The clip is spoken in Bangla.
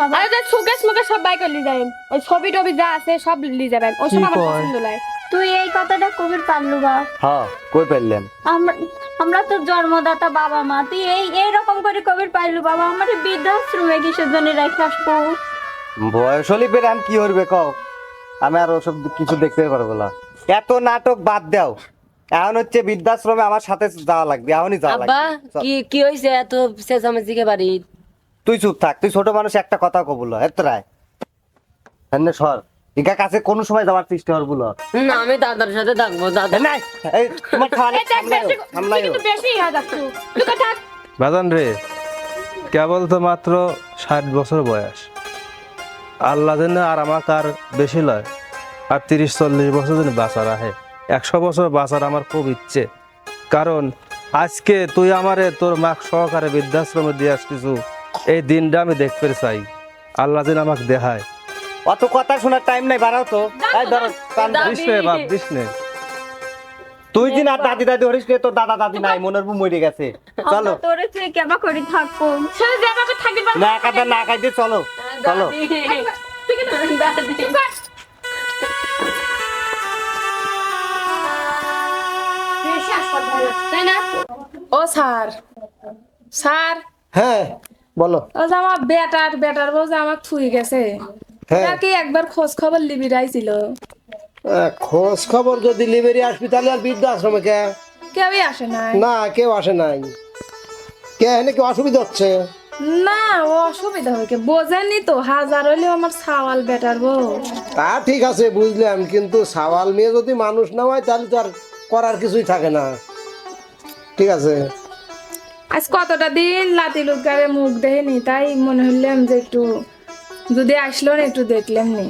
আরে যে সুকেশ মুকেশ সব বাই করে যাবেন, ওই ছবি টবি যা আছে সব নিয়ে যাবেন, ওই সব আমার পছন্দ লাগে। তুই এই কথাটা কবির পারলু বা? হ্যাঁ কই পাইলেন? আমরা আমরা তো জন্মদাতা বাবা মা, তুই এইরকম করে কবির পাইলু বাবা? আমার বৃদ্ধাশ্রমে কিসের জন্য রেখে আসবো? বয়স হলি বের আমি কি করবে কও? আমি আর ওসব কিছু দেখতে পারবো না। এত নাটক বাদ দাও, এখন হচ্ছে বৃদ্ধাশ্রমে আমার সাথে যাওয়া লাগবে, এখনই যাওয়া আব্বা লাগবে। কি কি হইছে এত চেঁচামেচিকে বাড়ি? তুই চুপ থাক, তুই ছোট মানুষ, একটা কথা কবুল এত রায় এনে সর। ইকা কাছে কোন সময় যাওয়ার চেষ্টা কর বলো না আমি দাদার সাথে থাকবো। দাদা নাই, এই তোমার খাওয়ালে এই দেখ, সামলায়ও, বেশি- সামলায়ও। কিন্তু বেশি হয়ে যাচ্ছে, তুই তো থাক। বাজান রে, কেবল তো মাত্র 60 বছর বয়স। আল্লাহ যেন আর আমাকে আর বেশি লয়, আর 30-40 বছর যেন বাঁচার আহে। 100 বছর বাঁচার আমার খুব ইচ্ছে। কারণ আজকে তুই আমারে তোর মা সহকারে বৃদ্ধাশ্রমে দিয়ে আসছিস, এই দিনটা আমি দেখতে চাই। আল্লাহ যেন আমাকে দেখায়। অত কথা শোনার টাইম নাই, বাড়াও তো। এই ধরো কান ধরো। দিস নে বাপ, দিস নে। তুই দিন আর দাদি দাদি হরিস রে, তোর দাদা দাদি নাই, মনের বউ মরে গেছে। চলো আমরা তোরে তুই কেমন করে থাকবো? সে যেভাবে থাকবি পারবো না কাঁদে না কাঁদে, চলো চলো। তুই কিন্তু দাদি বেশি আশীর্বাদ ভালো লাগছে, তাই না? ও স্যার, স্যার, হ্যাঁ বলো। ও যে আমার বেটার বউ যে আমার থুই গেছে, হ্যাঁ নাকি একবার খোঁজ খবর লিবি রাইছিল? খোঁজ খবর যদি লিবেরি আসবি তাহলে আর বৃদ্ধাশ্রমে কে? কেউই আসে নাই। না কেউ আসে নাই। কে এনে কেউ অসুবিধা হচ্ছে? না ও অসুবিধা হইকে বোঝেনি তো, হাজার হইলেও আমার সাওয়াল বেটার বউ। তা ঠিক আছে বুঝলাম, কিন্তু সাওয়াল মেয়ে যদি মানুষ না হয় তাহলে তো আর করার কিছুই থাকে না। ঠিক আছে। আজ কতটা দিন লাতি লুকারে মুখ দেখিনি, তাই মনে হইলাম যে একটু যদি আসলো না একটু দেখলাম নি।